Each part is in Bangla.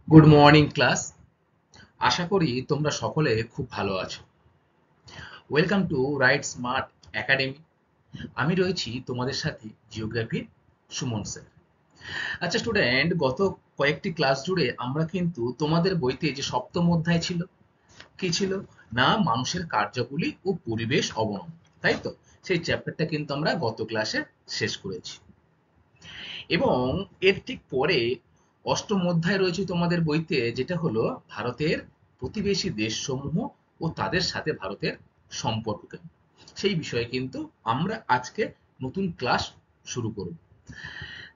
Good morning class. আশা করি তোমরা সকলে খুব ভালো আছো। Welcome to right smart academy. আমি রয়েছি তোমাদের সাথে জিওগ্রাফির সুমন স্যার। আচ্ছা স্টুডেন্ট, গত কয়েকটি ক্লাস জুড়ে আমরা কিন্তু তোমাদের বইতে যে সপ্তম অধ্যায় ছিল, কি ছিল না, মানুষের কার্যাবলী ও পরিবেশ অবনমন, তাই তো? সেই চ্যাপ্টারটা কিন্তু আমরা গত ক্লাসে শেষ করেছি এবং এর ঠিক পরে অষ্টম অধ্যায় রয়েছে তোমাদের বইতে, যেটা হলো ভারতের প্রতিবেশী দেশসমূহ ও তাদের সাথে ভারতের সম্পর্ক। সেই বিষয়ে কিন্তু আমরা আজকে নতুন ক্লাস শুরু করব।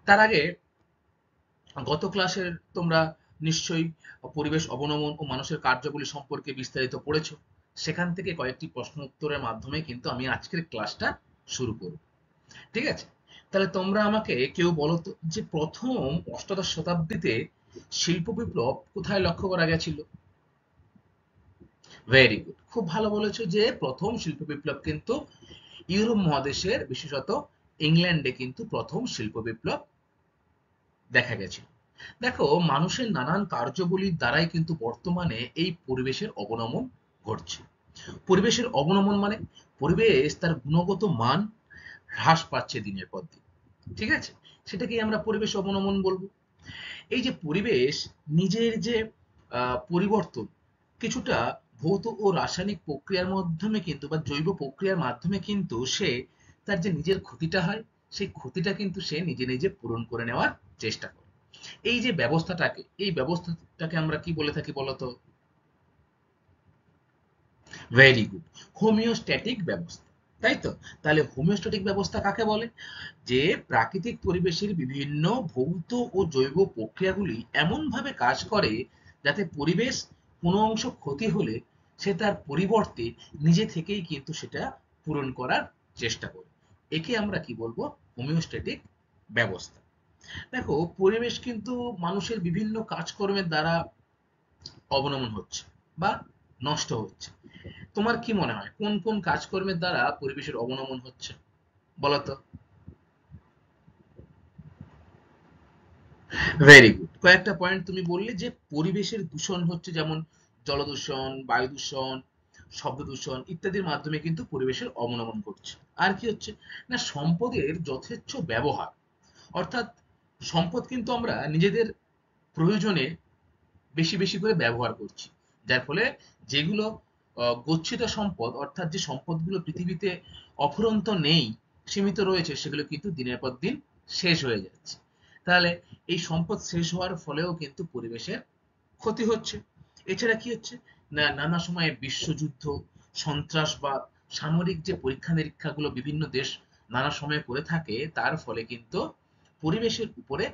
তার আগে গত ক্লাসের তোমরা নিশ্চয়ই পরিবেশ অবনমন ও মানুষের কার্যাবলী সম্পর্কে বিস্তারিত পড়েছো। সেখান থেকে কয়েকটি প্রশ্ন উত্তরের মাধ্যমে কিন্তু আমি আজকের ক্লাসটা শুরু করব। ঠিক আছে? তাহলে তোমরা আমাকে কেউ বলো তো, যে প্রথম অষ্টাদশ শতাব্দীতে শিল্প বিপ্লব কোথায় লক্ষ্য করা গেছিল? ভেরি গুড, খুব ভালো বলেছো যে প্রথম শিল্প বিপ্লব কিন্তু ইউরোপ মহাদেশের, বিশেষত ইংল্যান্ডে কিন্তু প্রথম শিল্প বিপ্লব দেখা গেছে। দেখো, মানুষের নানান কার্যাবলীর দ্বারাই কিন্তু বর্তমানে এই পরিবেশের অবনমন ঘটছে। পরিবেশের অবনমন মানে পরিবেশ তার গুণগত মান হ্রাস পাচ্ছে দিনের পর দিন। ঠিক আছে? সেটাকেই আমরা পরিবেশ অবনমন বলবো। এই যে পরিবেশ নিজের যে পরিবর্তন, কিছুটা ভৌত ও রাসায়নিক প্রক্রিয়ার মাধ্যমে কিন্তু, বা জৈব প্রক্রিয়ার মাধ্যমে কিন্তু সে তার যে নিজের ক্ষতিটা হয়, সেই ক্ষতিটা কিন্তু সে নিজে নিজে পূরণ করে নেওয়ার চেষ্টা করে। এই ব্যবস্থাটাকে আমরা কি বলে থাকি বলতো? ভেরি গুড, হোমিওস্ট্যাটিক ব্যবস্থা, তাই তো? তাহলে হোমিওস্ট্যাটিক ব্যবস্থা কাকে বলে? যে প্রাকৃতিক পরিবেশের বিভিন্ন ভৌত ও জৈব প্রক্রিয়াগুলি এমনভাবে কাজ করে যাতে পরিবেশ কোনো অংশ ক্ষতি হলে সে তার পরিবর্তে নিজে থেকেই কিন্তু সেটা পূরণ করার চেষ্টা করে। একে আমরা কি বলবো? হোমিওস্ট্যাটিক ব্যবস্থা। দেখো, পরিবেশ কিন্তু মানুষের বিভিন্ন কাজকর্মের দ্বারা অবনমন হচ্ছে বা নষ্ট হচ্ছে। তোমার কি মনে হয় কোন কোন কাজকর্মের দ্বারা পরিবেশের অবনমন হচ্ছে বলতো? ভেরি গুড, কয়েকটা পয়েন্ট তুমি বললে যে পরিবেশের দূষণ হচ্ছে, যেমন জলদূষণ, বায়ু দূষণ, শব্দ দূষণ ইত্যাদির মাধ্যমে কিন্তু পরিবেশের অবনমন ঘটছে। আর কি হচ্ছে না, সম্পদের যথেচ্ছ ব্যবহার, অর্থাৎ সম্পদ কিন্তু আমরা নিজেদের প্রয়োজনে বেশি বেশি করে ব্যবহার করছি, যার ফলে যেগুলো গচ্ছিত সম্পদ, অর্থাৎ যে সম্পদগুলো পৃথিবীতে অফুরন্ত নেই, সীমিত রয়েছে, সেগুলো কিন্তু দিনের পর দিন শেষ হয়ে যাচ্ছে। তাহলে এই সম্পদ শেষ হওয়ার ফলেও কিন্তু পরিবেশের ক্ষতি হচ্ছে। এছাড়া কি হচ্ছে না, নানা সময়ে বিশ্বযুদ্ধ, সন্ত্রাসবাদ, সামরিক যে পরীক্ষা নিরীক্ষাগুলো বিভিন্ন দেশ নানা সময়ে করে থাকে, তার ফলে কিন্তু পরিবেশের উপরে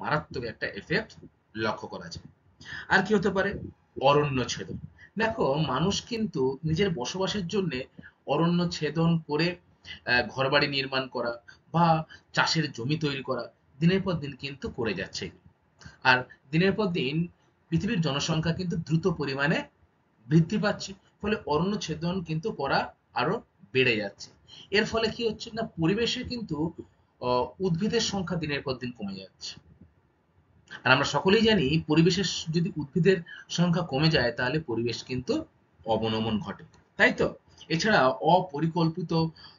মারাত্মক একটা এফেক্ট লক্ষ্য করা যায়। আর কি হতে পারে? অরণ্য ছেদন। দেখো, মানুষ কিন্তু নিজের বসবাসের জন্য অরণ্য ছেদন করে ঘরবাড়ি নির্মাণ করা বা চাষের জমি তৈরি করা দিনের পর দিন কিন্তু করে যাচ্ছে। আর দিনের পর দিন পৃথিবীর জনসংখ্যা কিন্তু দ্রুত পরিমাণে বৃদ্ধি পাচ্ছে, ফলে অরণ্য ছেদন কিন্তু করা আরো বেড়ে যাচ্ছে। এর ফলে কি হচ্ছে না, পরিবেশে কিন্তু উদ্ভিদের সংখ্যা দিনের পর দিন কমে যাচ্ছে। আর আমরা সকলেই জানি, পরিবেশের যদি উদ্ভিদের সংখ্যা কমে যায় তাহলে পরিবেশ কিন্তু অবনমন ঘটে, তাই তো? এছাড়া অপরিকল্পিত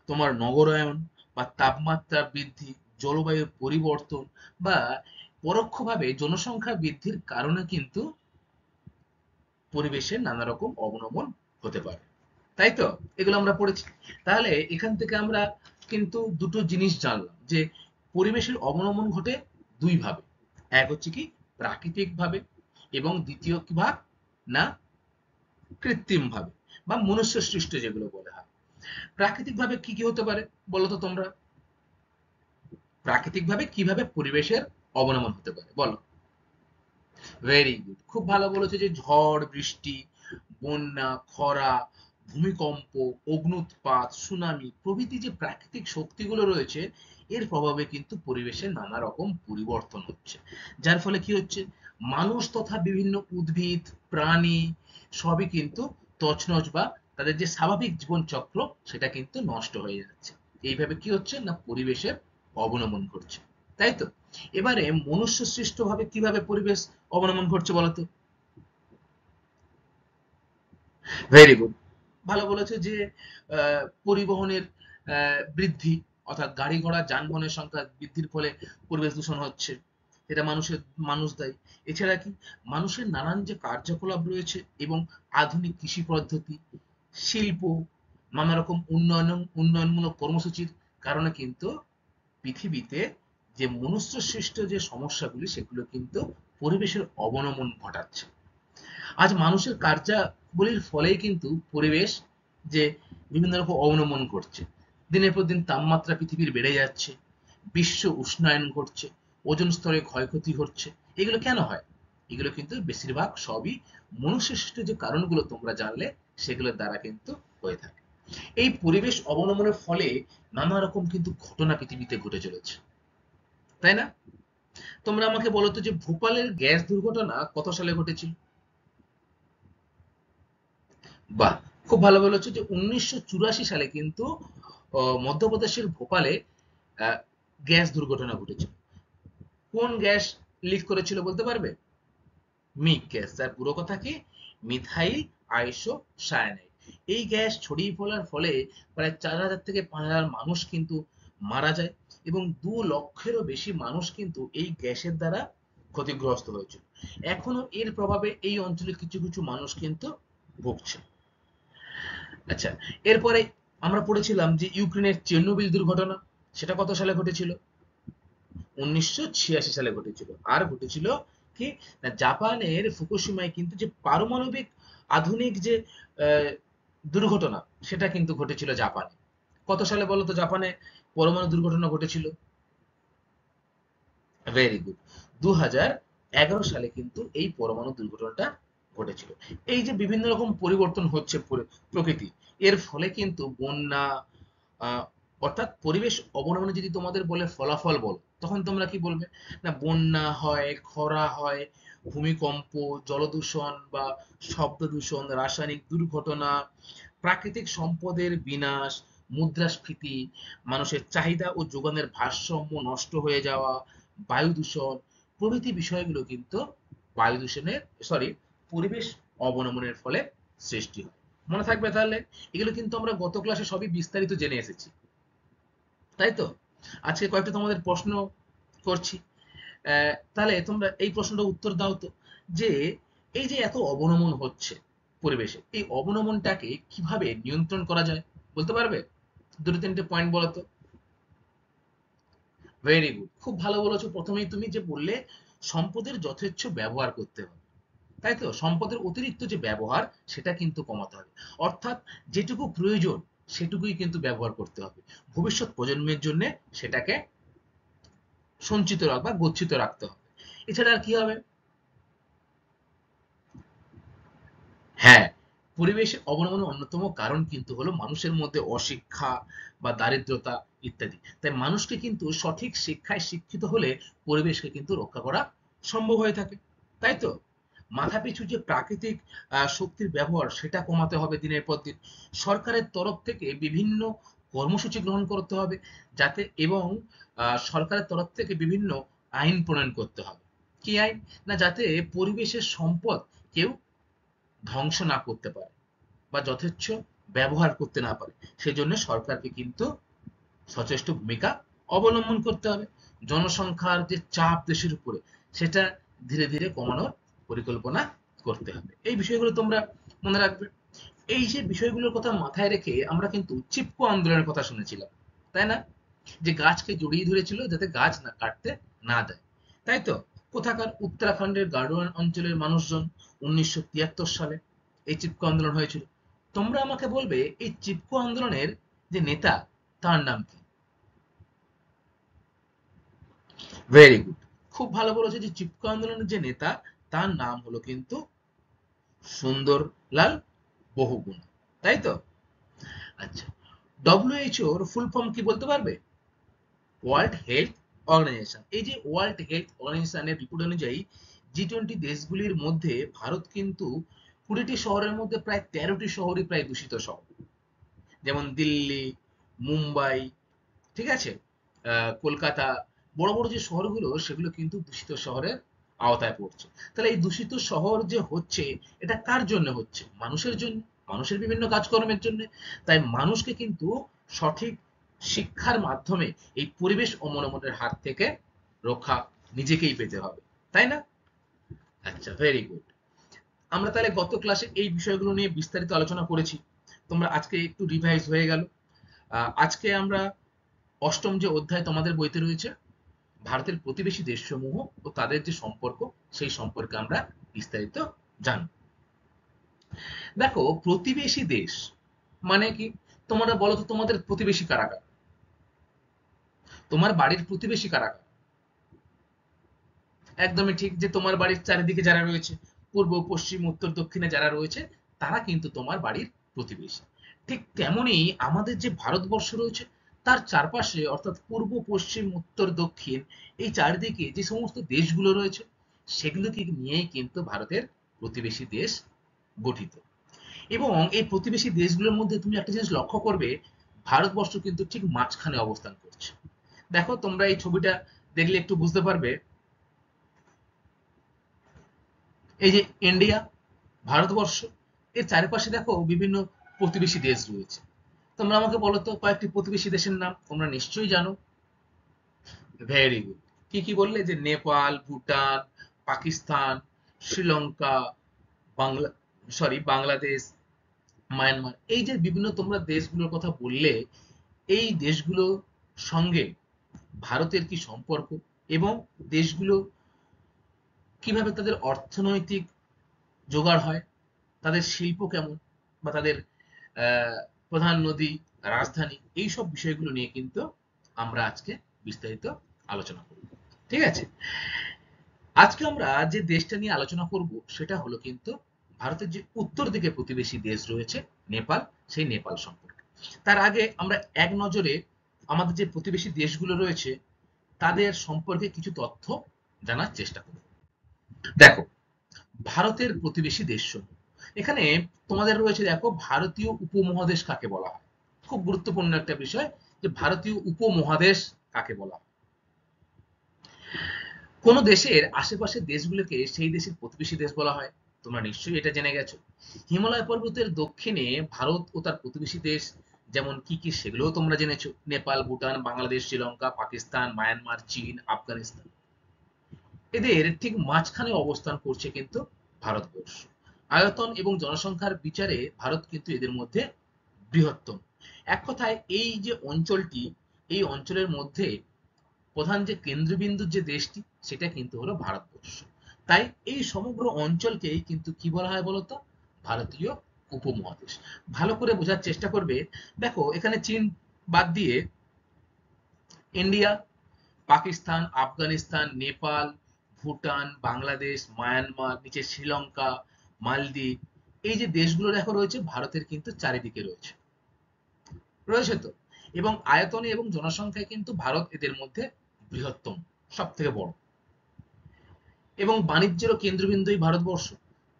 তোমার নগরায়ন বা তাপমাত্রা বৃদ্ধি, জলবায়ুর পরিবর্তন বা পরোক্ষভাবে জনসংখ্যা বৃদ্ধির কারণে কিন্তু পরিবেশের নানা রকম অবনমন হতে পারে, তাই তো? এগুলো আমরা পড়েছি। তাহলে এখান থেকে আমরা কিন্তু দুটো জিনিস জানলাম, যে পরিবেশের অবনমন ঘটে দুই ভাবে। এক হচ্ছে কি প্রাকৃতিক ভাবে, এবং দ্বিতীয় কি ভাগ না, কৃত্রিম ভাবে বা মনুষ্য সৃষ্ট যেগুলো বলা হয়। প্রাকৃতিক ভাবে কি কি হতে পারে বলো তো তোমরা? প্রাকৃতিক ভাবে কিভাবে পরিবেশের অবনমন হতে পারে বলো? ভেরি গুড, খুব ভালো বলেছে যে ঝড় বৃষ্টি, বন্যা, খরা, ভূমিকম্প, অগ্ন্যুৎপাত, সুনামি প্রভৃতি যে প্রাকৃতিক শক্তিগুলো রয়েছে, এর প্রভাবে কিন্তু পরিবেশে নানা রকম পরিবর্তন হচ্ছে। যার ফলে কি হচ্ছে, মানুষ তথা বিভিন্ন উদ্ভিদ, প্রাণী সবই কিন্তু তছনছ বা তাদের যে স্বাভাবিক জীবন চক্র সেটা কিন্তু নষ্ট হয়ে যাচ্ছে। এইভাবে কি হচ্ছে না, পরিবেশের অবনমন ঘটছে, তাই তো? এবারে মনুষ্য সৃষ্ট ভাবে কিভাবে পরিবেশ অবনমন ঘটছে বলতো? ভেরি গুড, ভালো বলেছে যে পরিবহনের বৃদ্ধি, অর্থাৎ গাড়ি ঘোড়া যানবাহনের সংখ্যা বৃদ্ধির ফলে পরিবেশ দূষণ হচ্ছে, এটা মানুষ দায়ী। এছাড়া কি, মানুষের নানান যে কার্যকলাপ রয়েছে এবং আধুনিক কৃষি পদ্ধতি, শিল্প, নানা রকম উন্নয়নমূলক কর্মসূচির কারণে কিন্তু পৃথিবীতে যে মনুষ্য সৃষ্ট যে সমস্যাগুলি সেগুলো কিন্তু পরিবেশের অবনমন ঘটাচ্ছে। আজ মানুষের কার্যাবলীর ফলেই কিন্তু পরিবেশ যে বিভিন্ন রকম অবনমন করছে। দিনের পর দিন তাপমাত্রা পৃথিবীর বেড়ে যাচ্ছে, বিশ্ব উষ্ণায়ন ঘটছে, ওজোন স্তরে ক্ষয়ক্ষতি হচ্ছে। এগুলো কেন হয়? এগুলো কিন্তু বেশিরভাগ সবই মনুষ্য সৃষ্ট যে কারণগুলো তোমরা জানলে সেগুলোর দ্বারা কিন্তু হয়ে থাকে। এই পরিবেশ অবনমনের ফলে নানা রকম কিন্তু ঘটনা পৃথিবীতে ঘটে চলেছে, তাই না? তোমরা আমাকে বলো তো যে ভোপালের গ্যাস দুর্ঘটনা কত সালে ঘটেছিল? বাহ, খুব ভালো বলেছো যে 1984 সালে কিন্তু মধ্যপ্রদেশের ভোপালে আহ, গ্যাস দুর্ঘটনা ঘটেছিল। কোন গ্যাস লিক করেছিল বলতে পারবে? মিক গ্যাস, তার পুরো কথা কি, মিথাইল আইসো সায়ানাইড। এই গ্যাস ছড়িয়ে পড়ার ফলে প্রায় 4,000 থেকে 5,000 মানুষ কিন্তু মারা যায় এবং 2 লক্ষেরও বেশি মানুষ কিন্তু এই গ্যাসের দ্বারা ক্ষতিগ্রস্ত হয়েছিল। এখনো এর প্রভাবে এই অঞ্চলের কিছু কিছু মানুষ কিন্তু ভুগছে। আচ্ছা, এরপরে আমরা পড়েছিলাম যে ইউক্রেনের চেরনোবিল দুর্ঘটনা, সেটা কত সালে ঘটেছিল? 1986 সালে ঘটেছিল। আর ঘটেছিল কি না, জাপানের ফুকুশিমায় কিন্তু যে পারমাণবিক আধুনিক যে আহ, দুর্ঘটনা সেটা কিন্তু ঘটেছিল জাপানে। কত সালে বলো তো জাপানে পরমাণু দুর্ঘটনা ঘটেছিল? ভেরি গুড, 2011 সালে কিন্তু এই পরমাণু দুর্ঘটনাটা ঘটেছিল। এই যে বিভিন্ন রকম পরিবর্তন হচ্ছে প্রকৃতি, এর ফলে কিন্তু বন্যা, আহ, অর্থাৎ পরিবেশ অবনমনে যদি তোমাদের বলে ফলাফল বল, তখন তোমরা কি বলবে? না, বন্যা হয়, খরা হয়, ভূমিকম্প, জলদূষণ বা শব্দ দূষণ, রাসায়নিক দুর্ঘটনা, প্রাকৃতিক সম্পদের বিনাশ, মুদ্রাস্ফীতি, মানুষের চাহিদা ও যোগানের ভারসাম্য নষ্ট হয়ে যাওয়া, বায়ু দূষণ প্রভৃতি বিষয়গুলো কিন্তু বায়ু দূষণের, সরি, পরিবেশ অবনমনের ফলে সৃষ্টি হয়। মনে থাকবে তাহলে? এগুলো কিন্তু আমরা গত ক্লাসে সবই বিস্তারিত জেনে এসেছি, তাই তো? আজকে কয়েকটা তোমাদের প্রশ্ন করছি, তাহলে তোমরা এই প্রশ্নটা উত্তর দাও তো, যে এই যে এত অবনমন হচ্ছে পরিবেশে, এই অবনমনটাকে কিভাবে নিয়ন্ত্রণ করা যায় বলতে পারবে? দুটো তিনটে পয়েন্ট বলো তো। ভেরি গুড, খুব ভালো বলেছো। প্রথমেই তুমি যে বললে সম্পদের যথেচ্ছ ব্যবহার করতে হবে, তাই তো? সম্পদের অতিরিক্ত যে ব্যবহার সেটা কিন্তু কমাতে হবে, অর্থাৎ যেটুকু প্রয়োজন সেটুকুই কিন্তু ব্যবহার করতে হবে, ভবিষ্যৎ প্রজন্মের জন্য সেটাকে সঞ্চিত রাখবা, গচ্ছিত রাখতে হবে। এছাড়া আর কি হবে? হ্যাঁ, পরিবেশের অবনমনের অন্যতম কারণ কিন্তু হলো মানুষের মধ্যে অশিক্ষা বা দারিদ্রতা ইত্যাদি। তাই মানুষকে কিন্তু সঠিক শিক্ষায় শিক্ষিত হলে পরিবেশকে কিন্তু রক্ষা করা সম্ভব হয়ে থাকে, তাই তো? মাথাপিছু যে প্রাকৃতিক শক্তির ব্যবহার সেটা কমাতে হবে দিনের পর দিন। সরকারের তরফ থেকে বিভিন্ন কর্মসূচি গ্রহণ করতে হবে, যাতে, এবং সরকারের তরফ থেকে বিভিন্ন আইন প্রণয়ন করতে হবে। কি আইন? না, যাতে পরিবেশের সম্পদ কেউ ধ্বংস না করতে পারে বা যথেচ্ছ ব্যবহার করতে না পারে। সেজন্য সরকারকে কিন্তু সচেষ্ট ভূমিকা অবলম্বন করতে হবে। জনসংখ্যার যে চাপ দেশের উপরে সেটা ধীরে ধীরে কমানোর পরিকল্পনা করতে হবে। এই বিষয়গুলো তোমরা মনে রাখবে। এই যে বিষয়গুলোর কথা মাথায় রেখে আমরা কিন্তু চিপকো আন্দোলনের কথা শুনেছিলাম, তাই না? যে গাছকে জড়িয়ে ধরেছিল যাতে গাছ না কাটতে না দেয়, তাই তো? কোথাকার? উত্তরাখণ্ডের গাড়োয়াল অঞ্চলের মানুষজন 1973 সালে এই চিপকো আন্দোলন হয়েছিল। তোমরা আমাকে বলবে এই চিপকো আন্দোলনের যে নেতা, তার নাম কি? ভেরি গুড, খুব ভালো বলেছে যে চিপকো আন্দোলনের যে নেতা, তার নাম হলো কিন্তু সুন্দরলাল বহুগুণা, তাই তো? আচ্ছা, ডব্লিউএইচও এর ফুল ফর্ম কি বলতে পারবে? World health organisation. এই যে ওয়ার্ল্ড হেলথ অর্গানাইজেশনের রিপোর্ট অনুযায়ী G20 দেশগুলির মধ্যে ভারত কিন্তু 20টি শহরের মধ্যে প্রায় 13টি শহরই প্রায় দূষিত শহর, যেমন দিল্লি, মুম্বাই, ঠিক আছে, কলকাতা, বড় বড় যে শহরগুলো সেগুলো কিন্তু দূষিত শহরের আওতায় পড়ছে। তাহলে এই দূষিত শহর যে হচ্ছে, এটা কার জন্য হচ্ছে? মানুষের জন্য, মানুষের বিভিন্ন কাজকর্মের জন্য। তাই মানুষকে কিন্তু সঠিক শিক্ষার মাধ্যমে এই পরিবেশ অবনমনের হাত থেকে রক্ষা নিজেকেই পেতে হবে, তাই না? আচ্ছা, ভেরি গুড। আমরা তাহলে গত ক্লাসে এই বিষয়গুলো নিয়ে বিস্তারিত আলোচনা করেছি। তোমরা আজকে একটু রিভাইজ হয়ে গেল। আজকে আমরা অষ্টম যে অধ্যায় তোমাদের বইতে রয়েছে, ভারতের প্রতিবেশী দেশসমূহ ও তাদের যে সম্পর্ক, সেই সম্পর্কে আমরা বিস্তারিত জানব। দেখো, প্রতিবেশী দেশ মানে কি? তোমরা বলো তো, তোমাদের প্রতিবেশী কারা কারা? তোমার বাড়ির প্রতিবেশী কারা কারা? একদমই ঠিক, যে তোমার বাড়ির চারিদিকে যারা রয়েছে, পূর্ব পশ্চিম উত্তর দক্ষিণে যারা রয়েছে, তারা কিন্তু তোমার বাড়ির প্রতিবেশী। ঠিক তেমনি আমাদের যে ভারতবর্ষ রয়েছে, তার চারপাশে অর্থাৎ পূর্ব পশ্চিম উত্তর দক্ষিণ এই চারিদিকে যে সমস্ত দেশগুলো রয়েছে, সেগুলোকে নিয়েই কিন্তু ভারতের প্রতিবেশী দেশ গঠিত। এবং এই প্রতিবেশী দেশগুলোর মধ্যে তুমি একটা জিনিস লক্ষ্য করবে, ভারতবর্ষ কিন্তু ঠিক মাঝখানে অবস্থান করছে। দেখো, তোমরা এই ছবিটা দেখলে একটু বুঝতে পারবে। এই যে ইন্ডিয়া, ভারতবর্ষ, এর চারিপাশে দেখো বিভিন্ন প্রতিবেশী দেশ রয়েছে। তোমরা আমাকে বলো তো, কয়েকটি প্রতিবেশী দেশের নাম তোমরা নিশ্চয়ই জানো। Very good. কি কি বললে? যে নেপাল, ভুটান, পাকিস্তান, শ্রীলঙ্কা, বাংলা বাংলাদেশ, মায়ানমার, এই যে বিভিন্ন তোমরা দেশগুলোর কথা বললে, এই দেশগুলোর সঙ্গে ভারতের কি সম্পর্ক, এবং দেশগুলো কিভাবে তাদের অর্থনৈতিক জোগাড় হয়, তাদের শিল্প কেমন, বা তাদের প্রধান নদী, রাজধানী, এই সব বিষয়গুলো নিয়ে কিন্তু আমরা আজকে বিস্তারিত আলোচনা করব। ঠিক আছে? আজকে আমরা যে দেশটা নিয়ে আলোচনা করব সেটা হলো কিন্তু ভারতের যে উত্তর দিকে প্রতিবেশী দেশ রয়েছে নেপাল, সেই নেপাল সম্পর্কে। তার আগে আমরা এক নজরে আমাদের যে প্রতিবেশী দেশগুলো রয়েছে তাদের সম্পর্কে কিছু তথ্য জানার চেষ্টা করব। দেখো, ভারতের প্রতিবেশী দেশসমূহ, এখানে তোমাদের রয়েছে, দেখো, ভারতীয় উপমহাদেশ কাকে বলা হয়। খুব গুরুত্বপূর্ণ একটা বিষয়, যে ভারতীয় উপমহাদেশ কাকে বলা হয়। কোন দেশের আশেপাশের দেশগুলোকে সেই দেশের প্রতিবেশী দেশ বলা হয়, তোমরা নিশ্চয়ই এটা জেনে গেছো। হিমালয় পর্বতের দক্ষিণে ভারত ও তার প্রতিবেশী দেশ যেমন কি কি, সেগুলোও তোমরা জেনেছো। নেপাল, ভুটান, বাংলাদেশ, শ্রীলঙ্কা, পাকিস্তান, মায়ানমার, চীন, আফগানিস্তান। এদের ঠিক মাঝখানে অবস্থান করছে কিন্তু ভারতবর্ষ। আয়তন এবং জনসংখ্যার বিচারে ভারত কিন্তু এদের মধ্যে বৃহত্তম। এক কথায় এই যে অঞ্চলটি, এই অঞ্চলের মধ্যে প্রধান যে কেন্দ্রবিন্দুর যে দেশটি, সেটা কিন্তু হলো ভারতবর্ষ। তাই এই সমগ্র অঞ্চলকেই কিন্তু কি বলা হয় বলতো? ভারতীয় উপমহাদেশ। ভালো করে বোঝার চেষ্টা করবে। দেখো, এখানে চীন বাদ দিয়ে ইন্ডিয়া, পাকিস্তান, আফগানিস্তান, নেপাল, ভুটান, বাংলাদেশ, মায়ানমার, নিচে শ্রীলঙ্কা, মালদ্বীপ, এই যে দেশগুলো দেখো রয়েছে, ভারতের কিন্তু চারিদিকে রয়েছে, রয়েছে তো। এবং আয়তনে এবং জনসংখ্যায় কিন্তু ভারত এদের মধ্যে বৃহত্তম, সব থেকে বড়, এবং বাণিজ্যেরও কেন্দ্রবিন্দু এই ভারতবর্ষ।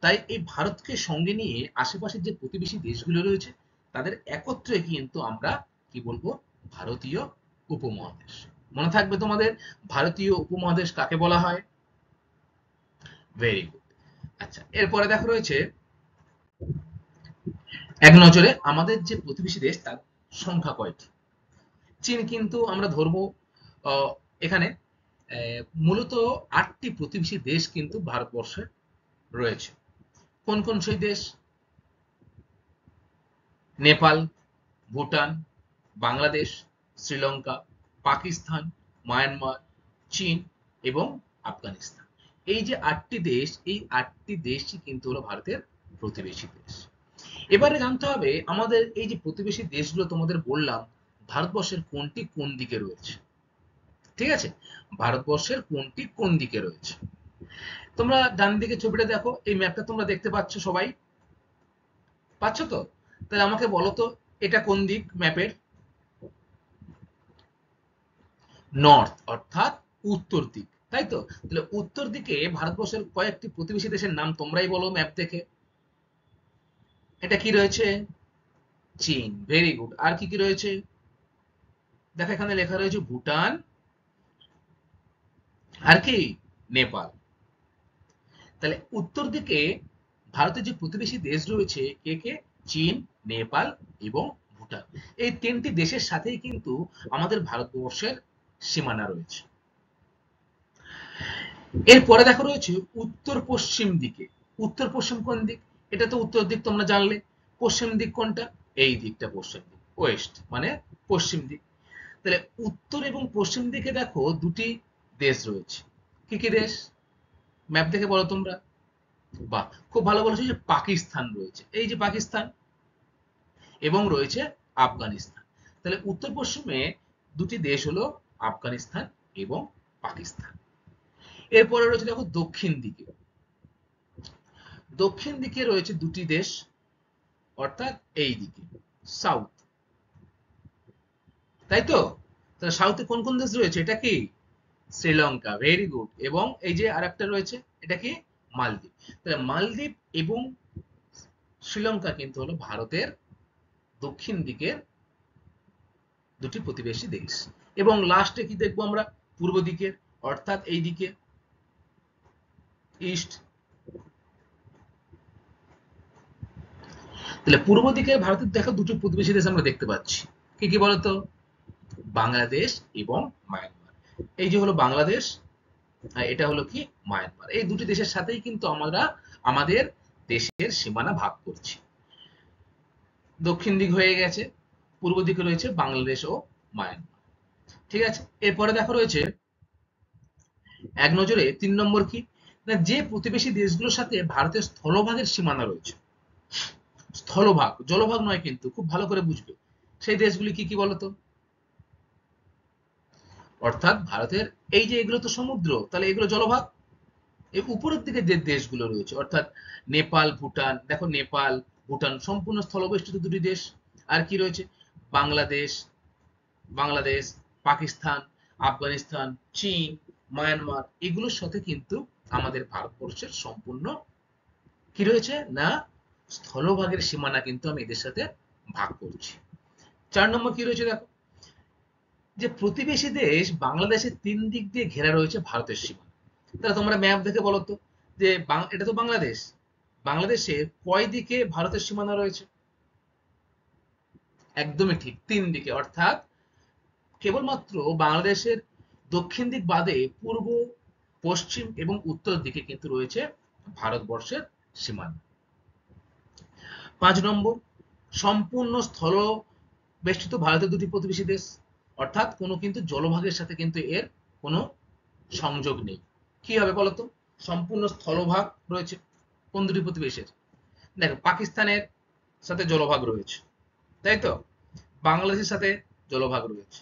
তাই এই ভারতকে সঙ্গে নিয়ে আশেপাশের যে প্রতিবেশী দেশগুলো রয়েছে, তাদের একত্রে কিন্তু আমরা কি বলবো? ভারতীয় উপমহাদেশ। মনে থাকবে তোমাদের, ভারতীয় উপমহাদেশ কাকে বলা হয়। Very good. আচ্ছা, এরপরে দেখো রয়েছে এক নজরে আমাদের যে প্রতিবেশী দেশ তার সংখ্যা কয়টি। চীন কিন্তু আমরা ধরবো আহ, এখানে মূলত 8টি প্রতিবেশী দেশ কিন্তু ভারতবর্ষে রয়েছে। কোন কোন সেই দেশ? নেপাল, ভুটান, বাংলাদেশ, শ্রীলঙ্কা, পাকিস্তান, মায়ানমার, চীন এবং আফগানিস্তান। এই যে 8টি দেশ, এই 8টি দেশই কিন্তু হলো ভারতের প্রতিবেশী দেশ। এবারে জানতে হবে আমাদের এই যে প্রতিবেশী দেশগুলো তোমাদের বললাম, ভারতবর্ষের কোনটি কোন দিকে রয়েছে। ঠিক আছে? ভারতবর্ষের কোনটি কোন দিকে রয়েছে। তোমরা ডান দিকে ছবিটা দেখো, এই ম্যাপটা তোমরা দেখতে পাচ্ছ সবাই? পাচ্ছ তো? তাহলে আমাকে বলো তো, এটা কোন দিক ম্যাপের? নর্থ, অর্থাৎ উত্তর দিক, তাই তো? তাহলে উত্তর দিকে ভারতবর্ষের কয়েকটি প্রতিবেশী দেশের নাম তোমরাই বলো ম্যাপ দেখে। এটা কি রয়েছে? চীন। Very good. আর কি কি রয়েছে? দেখো, এখানে লেখা রয়েছে ভুটান, আর কি নেপাল। তাহলে উত্তর দিকে ভারতের যে প্রতিবেশী দেশ রয়েছে কে কে, চীন, নেপাল এবং ভুটান। এই তিনটি দেশের সাথেই কিন্তু আমাদের ভারতবর্ষের সীমানা রয়েছে। এরপরে দেখো রয়েছে উত্তর পশ্চিম দিকে। উত্তর পশ্চিম কোন দিক? এটা তো উত্তর দিক তোমরা জানলে। পশ্চিম দিক কোনটা? এই দিকটা পশ্চিম দিক, ওয়েস্ট মানে পশ্চিম দিক। তাহলে উত্তর এবং পশ্চিম দিকে দেখো দুটি দেশ রয়েছে। কি কি দেশ? ম্যাপ দেখে বলো তোমরা। বাহ, খুব ভালো বলেছো যে পাকিস্তান রয়েছে, এই যে পাকিস্তান, এবং রয়েছে আফগানিস্তান। তাহলে উত্তর পশ্চিমে দুটি দেশ হলো আফগানিস্তান এবং পাকিস্তান। এরপরে রয়েছে দেখো দক্ষিণ দিকে। দক্ষিণ দিকে রয়েছে দুটি দেশ, অর্থাৎ এই দিকে সাউথ, তাই তো? তাহলে সাউথে কোন কোন দেশ রয়েছে? এটা কি শ্রীলঙ্কা, ভেরি গুড। এবং এই যে আরেকটা রয়েছে, এটা কি মালদ্বীপ। তাহলে মালদ্বীপ এবং শ্রীলঙ্কা কিন্তু হলো ভারতের দক্ষিণ দিকের দুটি প্রতিবেশী দেশ। এবং লাস্টে কি দেখবো আমরা? পূর্ব দিকের, অর্থাৎ এই দিকে ইস্ট। তাহলে পূর্ব দিকে ভারতের দেখো দুটো প্রতিবেশী দেশ আমরা দেখতে পাচ্ছি। কি কি বলতো? বাংলাদেশ এবং মায়ানমার। এই যে হলো বাংলাদেশ, আর এটা হলো কি মায়ানমার। এই দুটি দেশের সাথেই কিন্তু আমরা আমাদের দেশের সীমানা ভাগ করছি। দক্ষিণ দিক হয়ে গেছে, পূর্ব দিকে রয়েছে বাংলাদেশ ও মায়ানমার। ঠিক আছে, এরপরে দেখো রয়েছে এক নজরে 3 নম্বর কি না, যে প্রতিবেশী দেশগুলোর সাথে ভারতের স্থলভাগের সীমানা রয়েছে। স্থলভাগ, জলভাগ নয় কিন্তু, খুব ভালো করে বুঝবে। সেই দেশগুলি কি কি বলতো? অর্থাৎ ভারতের এই যে এগুলো তো সমুদ্র, তাহলে এগুলো জলভাগ। এর উপরের দিকে যে দেশগুলো রয়েছে, অর্থাৎ নেপাল, ভুটান, দেখো নেপাল, ভুটান সম্পূর্ণ স্থলবেষ্টিত দুটি দেশ। আর কি রয়েছে? বাংলাদেশ, বাংলাদেশ, পাকিস্তান, আফগানিস্তান, চীন, মায়ানমার, এগুলোর সাথে কিন্তু আমাদের ভারতবর্ষের সম্পূর্ণ কি রয়েছে না, স্থলভাগের সীমানা কিন্তু আমি এদের সাথে ভাগ করছি। 4 নম্বর কি রয়েছে দেখো, যে প্রতিবেশী দেশ বাংলাদেশের 3 দিক দিয়ে ঘেরা রয়েছে ভারতের সীমানা। তাহলে তোমরা ম্যাপ দেখে বলো তো, যে এটা তো বাংলাদেশ, বাংলাদেশে কয় দিকে ভারতের সীমানা রয়েছে? একদমই ঠিক, 3 দিকে। অর্থাৎ কেবলমাত্র বাংলাদেশের দক্ষিণ দিক বাদে পূর্ব, পশ্চিম এবং উত্তর দিকে কিন্তু রয়েছে ভারতবর্ষের সীমানা। 5 নম্বর, সম্পূর্ণ স্থল বেষ্টিত ভারতের দুটি প্রতিবেশী দেশ, অর্থাৎ কোনো কিন্তু জলভাগের সাথে কিন্তু এর কোনো সংযোগ নেই। কি হবে বলতো? সম্পূর্ণ স্থলভাগ রয়েছে কোন দুটি প্রতিবেশীর? দেখো পাকিস্তানের সাথে জলভাগ রয়েছে, তাই তো? বাংলাদেশের সাথে জলভাগ রয়েছে,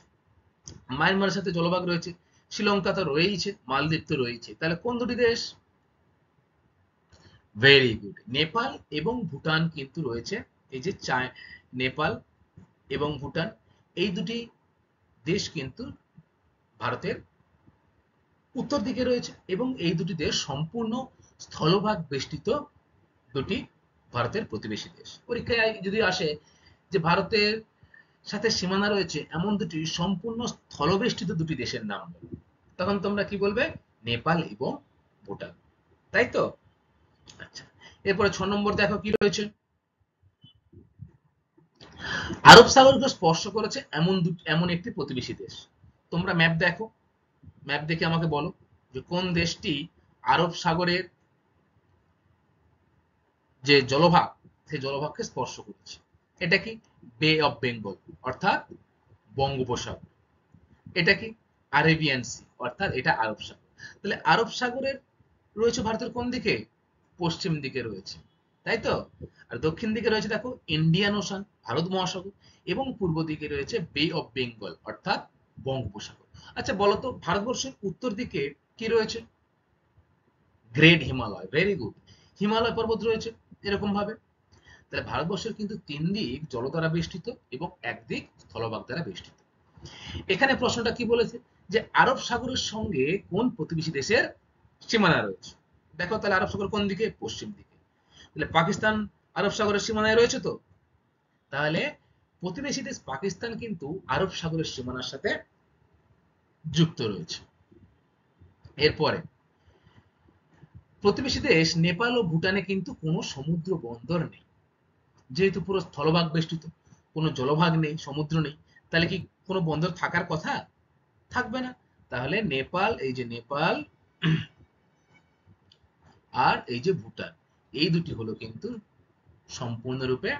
মায়ানমারের সাথে জলভাগ রয়েছে, শ্রীলঙ্কা তো রয়েইছে, মালদ্বীপ তো রয়েছে। তাহলে কোন দুটি দেশ? ভেরি গুড, নেপাল এবং ভুটান কিন্তু রয়েছে। এই যে নেপাল এবং ভুটান, এই দুটি দেশ কিন্তু ভারতের উত্তর দিকে রয়েছে, এবং এই দুটি দেশ সম্পূর্ণ স্থলভাগ বেষ্টিত দুটি ভারতের প্রতিবেশী দেশ। পরীক্ষায় যদি আসে যে ভারতের সাথে সীমানা রয়েছে এমন দুটি সম্পূর্ণ স্থলবেষ্টিত দুটি দেশের নাম বলো, তখন তোমরা কি বলবে? নেপাল এবং ভুটান, তাই তো? আচ্ছা, এরপরে 6 নম্বর দেখো কি রয়েছে, আরব সাগরকে স্পর্শ করেছে এমন একটি প্রতিবেশী দেশ। তোমরা ম্যাপ দেখো, ম্যাপ দেখে আমাকে বলো যে কোন দেশটি আরব সাগরের যে জলভাগ, সেই জলভাগকে স্পর্শ করেছে। এটা কি বে অফ বেঙ্গল, অর্থাৎ বঙ্গোপসাগর। এটা কি আরেবিয়ান সি, অর্থাৎ এটা আরব সাগর। তাহলে আরব সাগরের রয়েছে ভারতের কোন দিকে? পশ্চিম দিকে রয়েছে, তাই তো? আর দক্ষিণ দিকে রয়েছে দেখো ইন্ডিয়ান ওশান, ভারত মহাসাগর, এবং পূর্ব দিকে রয়েছে বে অফ বেঙ্গল, অর্থাৎ বঙ্গোপসাগর। আচ্ছা বলতো ভারতবর্ষের উত্তর দিকে কি রয়েছে? Great Himalaya, very good. Himalaya পর্বত রয়েছে এরকম ভাবে। তাহলে ভারতবর্ষের কিন্তু 3 দিক জল দ্বারা বেষ্টিত এবং একদিক স্থলভাগ দ্বারা বেষ্টিত। এখানে প্রশ্নটা কি বলেছে, যে আরব সাগরের সঙ্গে কোন প্রতিবেশী দেশের সীমানা রয়েছে? দেখো তাহলে আরব সাগর কোন দিকে? পশ্চিম দিকে। তাহলে পাকিস্তান আরব সাগরের সীমানায় রয়েছে তো, তাহলে প্রতিবেশী দেশ পাকিস্তান কিন্তু আরব সাগরের সীমানার সাথে যুক্ত রয়েছে। এরপরে প্রতিবেশী দেশ নেপাল ও ভুটানে কিন্তু কোনো সমুদ্র বন্দর নেই, যেহেতু পুরো স্থলভাগ বেষ্টিত, কোনো জলভাগ নেই, সমুদ্র নেই, তাহলে কি কোনো বন্দর থাকার কথা? থাকবে না। তাহলে নেপাল, এই যে নেপাল আর এই যে ভুটান, এই দুটি হলো কিন্তু সম্পূর্ণরূপে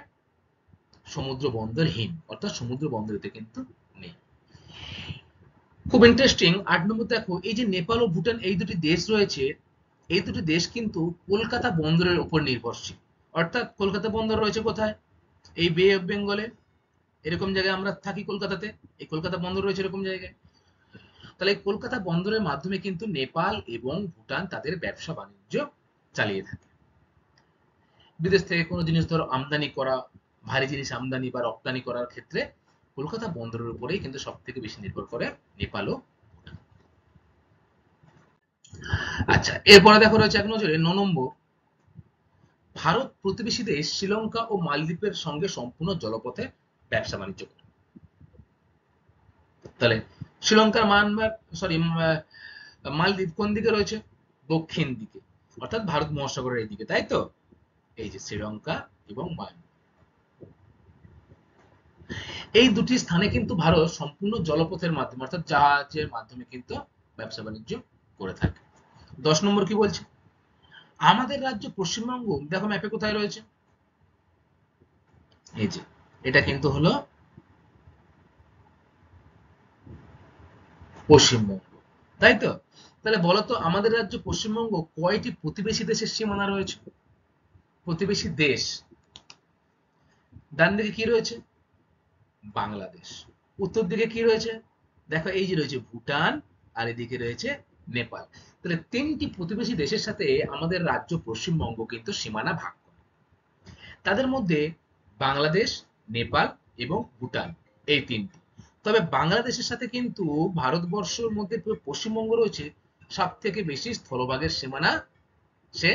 সমুদ্র বন্দরহীন, অর্থাৎ সমুদ্র বন্দর কিন্তু নেই। খুব ইন্টারেস্টিং ৮ নম্বর দেখো, এই যে নেপাল ও ভুটান এই দুটি দেশ রয়েছে, এই দুটি দেশ কিন্তু কলকাতা বন্দরের উপর নির্ভরশীল। অর্থাৎ কলকাতা বন্দর রয়েছে কোথায়? এই বে অফ বেঙ্গলে, এরকম জায়গায় আমরা থাকি কলকাতাতে, এই কলকাতা বন্দর রয়েছে এরকম জায়গায়। তাহলে এই কলকাতা বন্দরের মাধ্যমে কিন্তু নেপাল এবং ভুটান তাদের ব্যবসা বাণিজ্য চালিয়ে থাকে। বিদেশ থেকে কোনো জিনিস ধরো আমদানি করা, ভারী জিনিস আমদানি বা রপ্তানি করার ক্ষেত্রে কলকাতা বন্দরের উপরেই কিন্তু সব থেকে বেশি নির্ভর করে নেপালও। আচ্ছা, এরপরে দেখো রয়েছে ১ নজরে ৯ নম্বর, ভারত প্রতিবেশী দেশ শ্রীলঙ্কা ও মালদ্বীপের সঙ্গে সম্পূর্ণ জলপথে ব্যবসা বাণিজ্য করে। তাহলে শ্রীলঙ্কার মায়ানমার, সরি, মালদ্বীপ কোন দিকে রয়েছে? দক্ষিণ দিকে, অর্থাৎ ভারত মহাসাগরের এই দিকে, তাই তো? এই যে শ্রীলঙ্কা এবং মায়ানমার, এই দুটি স্থানে কিন্তু ভারত সম্পূর্ণ জলপথের মাধ্যমে, অর্থাৎ জাহাজের মাধ্যমে কিন্তু ব্যবসা বাণিজ্য করে থাকে। ১০ নম্বর কি বলছে? আমাদের রাজ্য পশ্চিমবঙ্গ দেখো ম্যাপে কোথায় রয়েছে? এই যে এটা কিন্তু হলো পশ্চিমবঙ্গ, তাই তো? তাহলে বলতো আমাদের রাজ্য পশ্চিমবঙ্গ কয়টি প্রতিবেশী দেশের সীমানা রয়েছে? প্রতিবেশী দেশ, ডান দিকে কি রয়েছে? বাংলাদেশ। উত্তর দিকে কি রয়েছে? দেখো এই যে রয়েছে ভুটান, আর এদিকে রয়েছে নেপাল। তাহলে ৩টি প্রতিবেশী দেশের সাথে আমাদের রাজ্য পশ্চিমবঙ্গ কিন্তু সীমানা ভাগ করে। তাদের মধ্যে বাংলাদেশ, নেপাল এবং ভুটান, এই ৩টি। তবে বাংলাদেশের সাথে কিন্তু ভারতবর্ষের মধ্যে পশ্চিমবঙ্গ রয়েছে সব থেকে বেশি স্থলভাগের সীমানা সে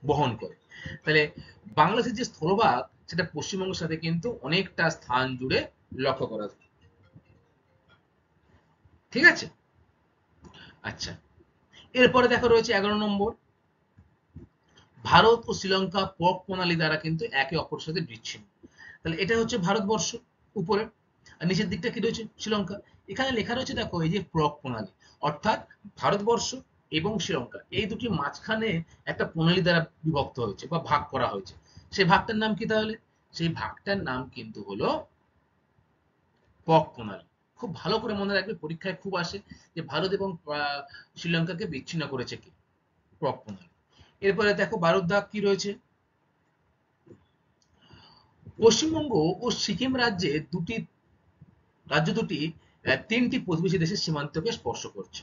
বহন করে। তাহলে বাংলাদেশের যে স্থলভাগ, সেটা পশ্চিমবঙ্গের সাথে কিন্তু অনেকটা স্থান জুড়ে লক্ষ্য করা যায়। ঠিক আছে? আচ্ছা, এরপরে দেখো রয়েছে ১১ নম্বর, ভারত ও শ্রীলঙ্কা পক প্রণালী দ্বারা কিন্তু একে অপরের সাথে বিচ্ছিন্ন। তাহলে এটা হচ্ছে ভারতবর্ষ উপরে, আর নিচের দিকটা কি রয়েছে? শ্রীলঙ্কা। এখানে লেখা রয়েছে দেখো এই যে প্রক প্রণালী, অর্থাৎ ভারতবর্ষ এবং শ্রীলঙ্কা এই দুটি মাঝখানে একটা প্রণালী দ্বারা বিভক্ত হয়েছে বা ভাগ করা হয়েছে। সেই ভাগটার নাম কি তাহলে? সেই ভাগটার নাম কিন্তু হলো পক প্রণালী। খুব ভালো করে মনে রাখবে, পরীক্ষায় খুব আসে যে ভারত এবং শ্রীলঙ্কাকে বিচ্ছিন্ন করেছে কি? পক প্রণালী। এরপরে দেখো ১২ দাগ কি রয়েছে? পশ্চিমবঙ্গ ও সিকিম রাজ্য দুটি ৩টি প্রতিবেশী দেশের সীমান্তকে স্পর্শ করছে।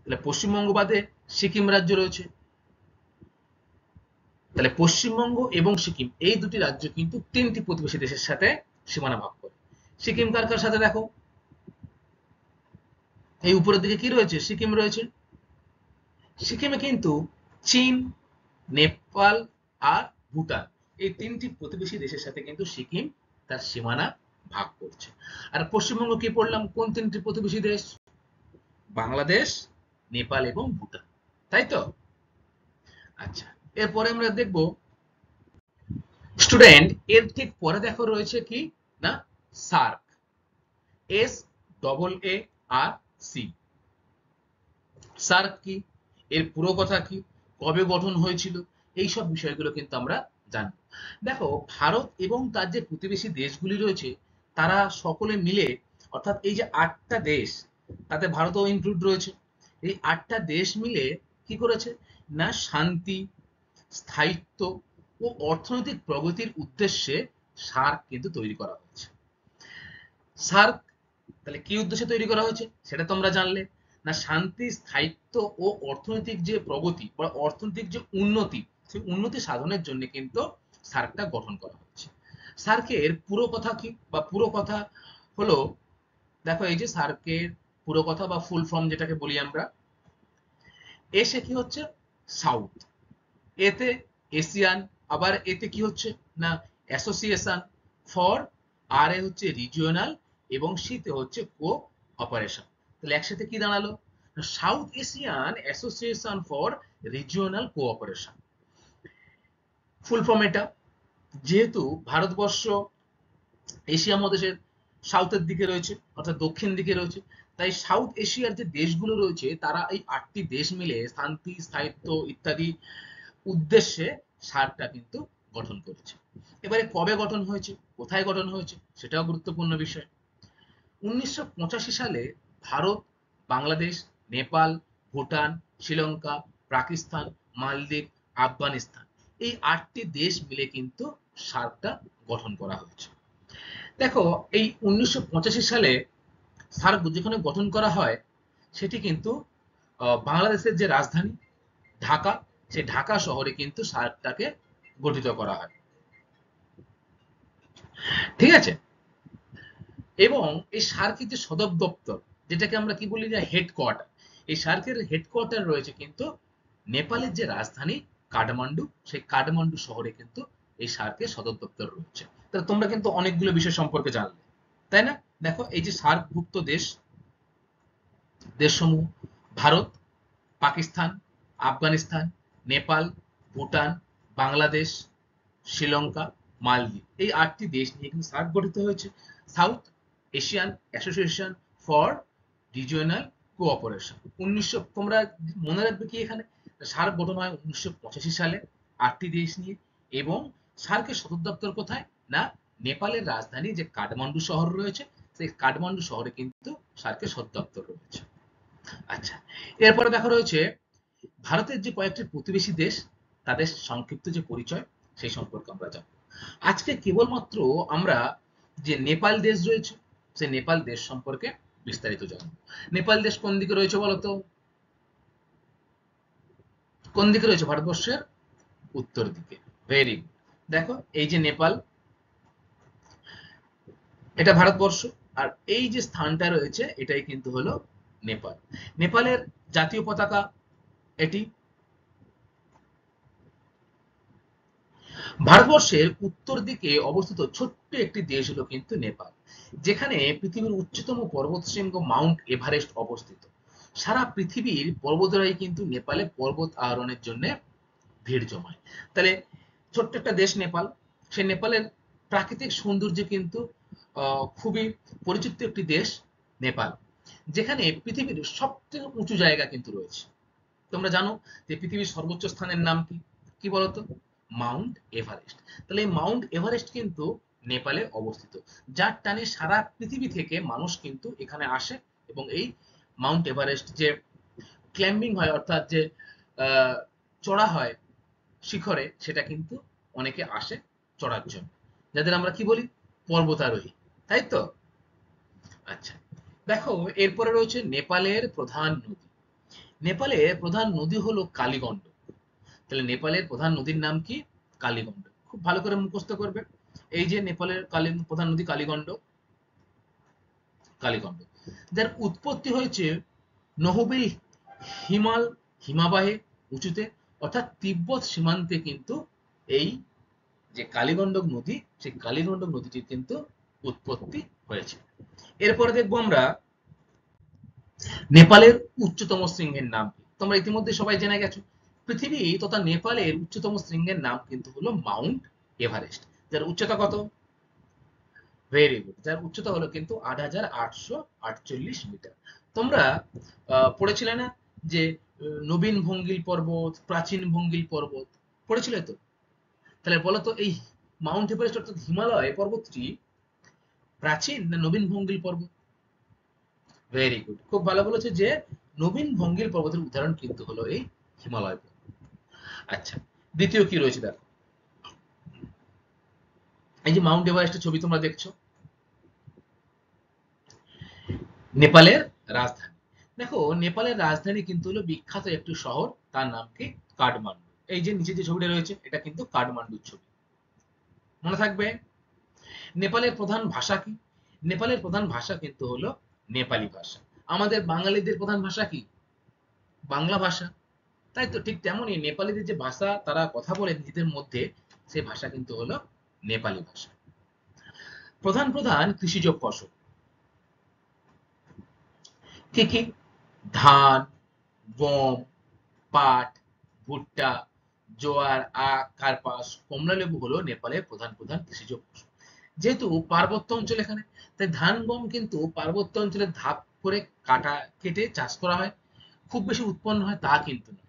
তাহলে পশ্চিমবঙ্গ বাদে সিকিম রাজ্য রয়েছে। তাহলে পশ্চিমবঙ্গ এবং সিকিম এই দুটি রাজ্য কিন্তু ৩টি প্রতিবেশী দেশের সাথে সীমানা ভাগ করে। সিকিম কার কার সাথে দেখো? এই উপরের দিকে কি রয়েছে? সিকিম রয়েছে। সিকিমে কিন্তু চীন, নেপাল আর ভুটান, এই ৩টি প্রতিবেশী দেশের সাথে কিন্তু সিকিম তার সীমানা ভাগ করছে। আর পশ্চিমবঙ্গ কি পড়লাম? কোন ৩টি প্রতিবেশী দেশ? বাংলাদেশ, নেপাল এবং ভুটান, তাই তো? আচ্ছা, এরপরে আমরা দেখব স্টুডেন্ট, এর ঠিক পরে দেখো রয়েছে কি না, সার্ক, SAARC। সার্ক কি, এর পুরো কথা কি, কবে গঠন হয়েছিল, এই সব বিষয়গুলো কিন্তু আমরা জানব। দেখো ভারত এবং তার যে প্রতিবেশী দেশগুলি রয়েছে, তারা সকলে মিলে, অর্থাৎ এই যে ৮টা দেশ, তাতে ভারতও ইনক্লুড রয়েছে, এই ৮টা দেশ মিলে কি করেছে না, শান্তি, স্থায়িত্ব ও অর্থনৈতিক প্রগতির উদ্দেশ্যে সার্ক কিন্তু তৈরি করা হয়েছে। সার্ক তাহলে কি উদ্দেশ্যে তৈরি করা হয়েছে সেটা তোমরা জানলে না, শান্তি, স্থায়িত্ব ও অর্থনৈতিক যে প্রগতি বা অর্থনৈতিক যে উন্নতি, সেই উন্নতি সাধনের জন্য কিন্তু সার্কটা গঠন করা হয়েছে। সার্কের পুরো কথা কি বা পুরো কথা হলো, দেখো এই যে সার্কের পুরো কথা বা ফুল ফর্ম যেটাকে বলি আমরা, এসে কি হচ্ছে সাউথ, এতে এশিয়ান, আবার এতে কি হচ্ছে না অ্যাসোসিয়েশন ফর, আর এ হচ্ছে রিজিওনাল, এবং সিতে হচ্ছে কো অপারেশন। তাহলে একসাথে কি দাঁড়ালো south Asian association for regional cooperation, full form এটা। যেহেতু ভারতবর্ষ এশিয়া মহাদেশের সাউথের দিকে রয়েছে, অর্থাৎ দক্ষিণ দিকে রয়েছে, তাই সাউথ এশিয়ার যে দেশগুলো রয়েছে তারা এই 8টি দেশ মিলে শান্তি, স্থায়িত্ব ইত্যাদি উদ্দেশ্যে সার্কটা কিন্তু গঠন করেছে। এবারে কবে গঠন হয়েছে, কোথায় গঠন হয়েছে, সেটাও গুরুত্বপূর্ণ বিষয়। 1985 সালে ভারত, বাংলাদেশ, নেপাল, ভুটান, শ্রীলঙ্কা, পাকিস্তান, মালদ্বীপ, আফগানিস্তান এই 8টি দেশ মিলে কিন্তু সার্কটা গঠন করা হয়েছে। দেখো, এই 1985 সালে সার্ক যেখানে গঠন করা হয় সেটি কিন্তু বাংলাদেশের যে রাজধানী ঢাকা, সেই ঢাকা শহরে কিন্তু সার্কটাকে গঠিত করা হয়। ঠিক আছে? এবং এই সার্কের যে সদর দপ্তর, যেটাকে আমরা কি বলি যে হেডকোয়ার্টার, এই সার্কের হেডকোয়ার্টার রয়েছে কিন্তু নেপালের যে রাজধানী কাঠমান্ডু, সেই কাঠমান্ডু শহরে কিন্তু এই সার্কের সদর দপ্তর রয়েছে। তাহলে তোমরা কিন্তু অনেকগুলো বিষয় সম্পর্কে জানলে, তাই না? দেখো, এই যে সার্কভুক্ত দেশসমূহ ভারত, পাকিস্তান, আফগানিস্তান, নেপাল, ভুটান, বাংলাদেশ, শ্রীলঙ্কা, মালদ্বীপ এই 8টি দেশ নিয়ে কিন্তু সার্ক গঠিত হয়েছে, south Asian association for regional cooperation. 1900, তোমরা মনে রাখবে কি এখানে, সার্ক গঠন হয় 1985 সালে 8টি দেশ নিয়ে, এবং সার্কের সদর দপ্তর কোথায় না নেপালের রাজধানী যে কাঠমান্ডু শহর রয়েছে, সেই কাঠমান্ডু শহরে কিন্তু সার্কের সদর দপ্তর রয়েছে। আচ্ছা, এরপরে দেখা রয়েছে ভারতের যে কয়েকটি প্রতিবেশী দেশ, তাদের সংক্ষিপ্ত যে পরিচয় সেই সম্পর্কে আমরা জানবো। আজকে কেবলমাত্র আমরা যে নেপাল দেশ রয়েছে সেই নেপাল দেশ সম্পর্কে বিস্তারিত জানবো। নেপাল দেশ কোন দিকে রয়েছে বলতো? কোন দিকে রয়েছে? ভারতবর্ষের উত্তর দিকে। Very good. দেখো, এই যে নেপাল, এটা ভারতবর্ষ, আর এই যে স্থানটা রয়েছে এটাই কিন্তু হলো নেপাল। নেপালের জাতীয় পতাকা এটি। ভারতবর্ষের উত্তর দিকে অবস্থিত ছোট্ট একটি দেশ হলো কিন্তু নেপাল, যেখানে পৃথিবীর উচ্চতম পর্বতশৃঙ্গ মাউন্ট এভারেস্ট অবস্থিত। সারা পৃথিবীর পর্বতরাই কিন্তু নেপালে পর্বত আরোহণের জন্য ভিড় জমায়। তাহলে ছোট্ট একটা দেশ নেপাল, সে নেপালের প্রাকৃতিক সৌন্দর্য কিন্তু খুবই পরিচিত একটি দেশ নেপাল, যেখানে পৃথিবীর সবথেকে উঁচু জায়গা কিন্তু রয়েছে। তোমরা জানো যে পৃথিবীর সর্বোচ্চ স্থানের নাম কি? কি বলতো? Mount Everest. তাহলে এই মাউন্ট এভারেস্ট কিন্তু নেপালে অবস্থিত, যার টানে সারা পৃথিবী থেকে মানুষ কিন্তু এখানে আসে, এবং এই মাউন্ট এভারেস্ট যে ক্লাইম্বিং হয়, অর্থাৎ যে আহ, চড়া হয় শিখরে, সেটা কিন্তু অনেকে আসে চড়ার জন্য, যাদের আমরা কি বলি পর্বতারোহী, তাই তো? আচ্ছা, দেখো, এরপরে রয়েছে নেপালের প্রধান নদী। নেপালের প্রধান নদী হলো কালীগঙ্গা। তাহলে নেপালের প্রধান নদীর নাম কি? কালীগঙ্গা। খুব ভালো করে মুখস্থ করবে। এই যে নেপালের প্রধান নদী কালীগঙ্গা, কালীগঙ্গা, যার উৎপত্তি হয়েছে নহবিল হিমাবাহে উঁচুতে, অর্থাৎ তিব্বত সীমান্তে কিন্তু এই যে কালীগঙ্গা নদী, সেই কালীগঙ্গা নদীটির কিন্তু উৎপত্তি হয়েছে। এরপরে দেখবো আমরা নেপালের উচ্চতম শৃঙ্গের নাম কি। তোমরা ইতিমধ্যে সবাই জেনে গেছো, পৃথিবী তথা নেপালের উচ্চতম শৃঙ্গের নাম কিন্তু হলো মাউন্ট এভারেস্ট, যার উচ্চতা কত? ভেরি গুড, যার উচ্চতা হলো কিন্তু 8,848 মিটার। তোমরা পড়েছিলে না যে নবীন ভঙ্গিল পর্বত, প্রাচীন ভঙ্গিল পর্বত, পড়েছিলে তো? তাহলে বলো তো, এই মাউন্ট এভারেস্ট অর্থাৎ হিমালয় পর্বতটি প্রাচীন না নবীন ভঙ্গিল পর্বত? ভেরি গুড, খুব ভালো বলেছে যে নবীন ভঙ্গিল পর্বতের উদাহরণ কিন্তু হলো এই হিমালয় পর্বত। আচ্ছা, দ্বিতীয় কি রয়েছে দেখো, এই যে মাউন্ট এভারেস্টের ছবি তোমরা দেখছো, নেপালের রাজধানী। দেখো, নেপালের রাজধানী কিন্তু হলো বিখ্যাত একটি শহর, তার নাম কি? কাঠমান্ডু। এই যে নিচে যে ছবিটা রয়েছে এটা কিন্তু কাঠমান্ডুর ছবি, মনে থাকবে। নেপালের প্রধান ভাষা কি? নেপালের প্রধান ভাষা কিন্তু হলো নেপালি ভাষা। আমাদের বাঙালিদের প্রধান ভাষা কি? বাংলা ভাষা, তাই তো? ঠিক তেমনই নেপালিদের যে ভাষা তারা কথা বলে নিজেদের মধ্যে, সেই ভাষা কিন্তু হলো নেপালি ভাষা। প্রধান প্রধান কৃষিজ ফসল কি কি? ধান, গম, পাট, ভুট্টা, জোয়ার, আখ, কার্পাস, কমলালেবু হলো নেপালের প্রধান প্রধান কৃষিজ ফসল। যেহেতু পার্বত্য অঞ্চল এখানে, তাই ধান গম কিন্তু পার্বত্য অঞ্চলে ধাপ করে কেটে চাষ করা হয়। খুব বেশি উৎপন্ন হয় তা কিন্তু নয়।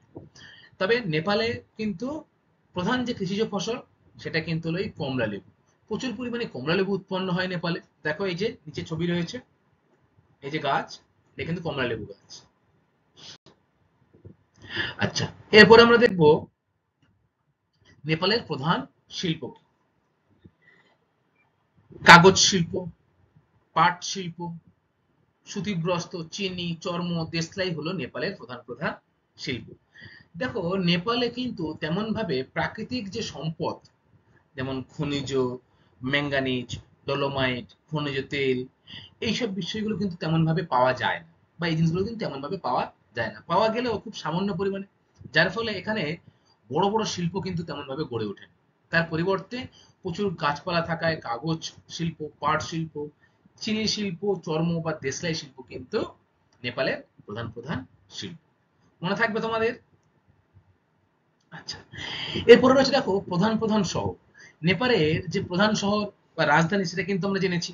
তবে নেপালে কিন্তু প্রধান যে কৃষিজ ফসল সেটা কিন্তু হলো এই কমলা লেবু। প্রচুর পরিমাণে কমলা লেবু উৎপন্ন হয় নেপালে। দেখো এই যে নিচে ছবি রয়েছে, এই যে গাছ, এটা কিন্তু কমলা লেবু গাছ। আচ্ছা, এরপর আমরা দেখব নেপালের প্রধান শিল্প কি? কাগজ শিল্প, পাট শিল্প, সুতিগ্রস্ত, চিনি, চর্ম, দেশলাই হলো নেপালের প্রধান প্রধান শিল্প। দেখো নেপালে কিন্তু তেমন ভাবে প্রাকৃতিক যে সম্পদ, যেমন খনিজ, ম্যাঙ্গানিজ, ডলোমাইট, খনিজ তেল, এইসব বিষয়গুলো কিন্তু তেমন ভাবে পাওয়া যায় না, বা এই জিনিসগুলো কিন্তু তেমন ভাবে পাওয়া যায় না, পাওয়া গেলেও খুব সামান্য পরিমাণে। যার ফলে এখানে বড় বড় শিল্প কিন্তু তেমন ভাবে গড়ে ওঠে না। তার পরিবর্তে প্রচুর গাছপালা থাকায় কাগজ শিল্প, পাট শিল্প, চিনি শিল্প, চর্ম বা দেশলাই শিল্প কিন্তু নেপালের প্রধান প্রধান শিল্প। মনে থাকবে তোমাদের? আচ্ছা, এরপরে রয়েছে দেখো প্রধান প্রধান শহর। নেপালের যে প্রধান শহর বা রাজধানী সেটা কিন্তু আমরা জেনেছি,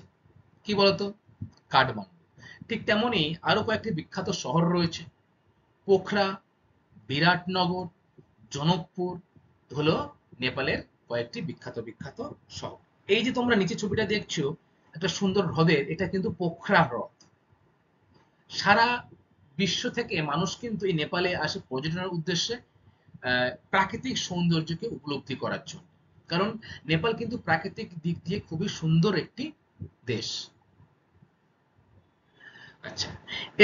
কি বলতো? কাঠমান্ডু। ঠিক তেমনি আরো কয়েকটি বিখ্যাত শহর রয়েছে, পোখরা, বিরাটনগর, জনকপুর হলো নেপালের কয়েকটি বিখ্যাত বিখ্যাত শহর। এই যে তোমরা নিচে ছবিটা দেখছো, একটা সুন্দর হ্রদের, এটা কিন্তু পোখরা হ্রদ। সারা বিশ্ব থেকে মানুষ কিন্তু এই নেপালে আসে পর্যটনের উদ্দেশ্যে, প্রাকৃতিক সৌন্দর্যকে উপলব্ধি করার জন্য। কারণ নেপাল কিন্তু প্রাকৃতিক দিক দিয়ে খুবই সুন্দর একটি দেশ। আচ্ছা,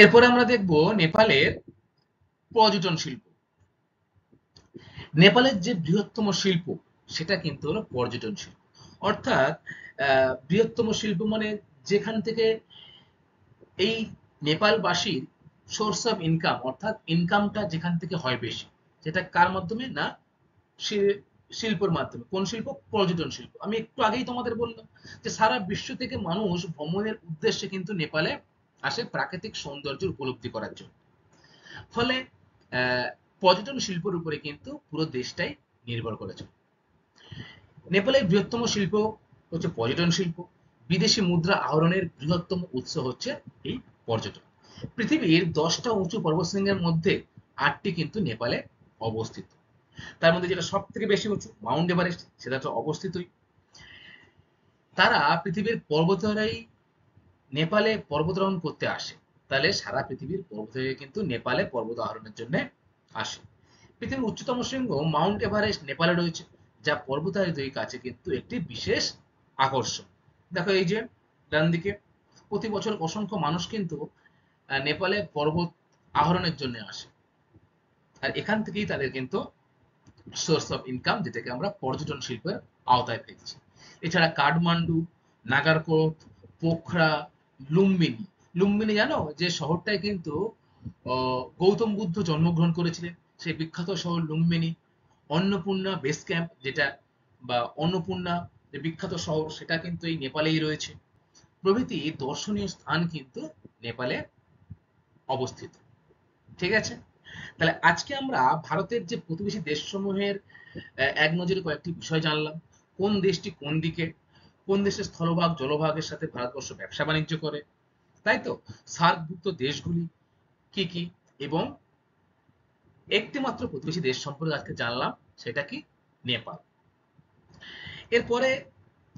এরপরে আমরা দেখব নেপালের পর্যটন শিল্প। নেপালের যে বৃহত্তম শিল্প সেটা কিন্তু হলো পর্যটন শিল্প। অর্থাৎ বৃহত্তম শিল্প মানে যেখান থেকে এই নেপালবাসীর সোর্স অফ ইনকাম, অর্থাৎ ইনকামটা যেখান থেকে হয় বেশি, সেটা কার মাধ্যমে না, শিল্পের মাধ্যমে। কোন শিল্প? পর্যটন শিল্প। আমি একটু আগেই তোমাদের বললাম যে সারা বিশ্ব থেকে মানুষ ভ্রমণের উদ্দেশ্যে কিন্তু নেপালে আসে প্রাকৃতিক সৌন্দর্য উপলব্ধি করার জন্য। ফলে পর্যটন শিল্পের উপরে কিন্তু পুরো দেশটাই নির্ভর করেছে। নেপালের বৃহত্তম শিল্প হচ্ছে পর্যটন শিল্প। বিদেশি মুদ্রা আহরণের বৃহত্তম উৎস হচ্ছে এই পর্যটন। পৃথিবীর 10টা উঁচু পর্বতশৃঙ্গের মধ্যে 8টি কিন্তু নেপালে অবস্থিত। তার মধ্যে যেটা সব থেকে বেশি উঁচু, মাউন্ট এভারেস্ট, সেটা তো অবস্থিতই। তারা পৃথিবীর পর্বতারোহী নেপালে পর্বতারোহণ করতে আসে। তাহলে সারা পৃথিবীর পর্বতারোহী কিন্তু নেপালে পর্বত আরোহণের জন্য আসে। পৃথিবীর উচ্চতম শৃঙ্গ মাউন্ট এভারেস্ট নেপালে রয়েছে, যা পর্বতারোহীদের কাছে কিন্তু একটি বিশেষ আকর্ষণ। দেখো এই যে ডান দিকে, প্রতি বছর অসংখ্য মানুষ কিন্তু নেপালে পর্বত আরোহণের জন্য আসে, আর এখান থেকেই তাদের কিন্তু সোর্স অফ ইনকাম, যেটাকে আমরা পর্যটন শিল্পের আওতায় পেয়েছি। এছাড়া কাঠমান্ডু, নাগারকোট, পোখরা, লুম্বিনী। লুম্বিনী জানো, যে শহরটায় কিন্তু গৌতম বুদ্ধ জন্মগ্রহণ করেছিলেন, সেই বিখ্যাত শহর লুম্বিনী। অন্নপূর্ণা বেস ক্যাম্প, যেটা বা অন্নপূর্ণা যে বিখ্যাত শহর, সেটা কিন্তু এই নেপালেই রয়েছে। প্রভৃতি দর্শনীয় স্থান কিন্তু নেপালে অবস্থিত। ঠিক আছে, তাহলে আজকে আমরা ভারতের যে প্রতিবেশী দেশসমূহের এক নজরে কয়েকটি বিষয় জানলাম। কোন দেশটি কোন দিকে, কোন দেশের স্থলভাগ জলভাগের সাথে ভারতবর্ষ ব্যবসা বাণিজ্য করে, তাই তো? সার্কভুক্ত দেশগুলি কি কি, এবং একটি মাত্র প্রতিবেশী দেশ সম্পর্কে আজকে জানলাম, সেটা কি? নেপাল। এরপরে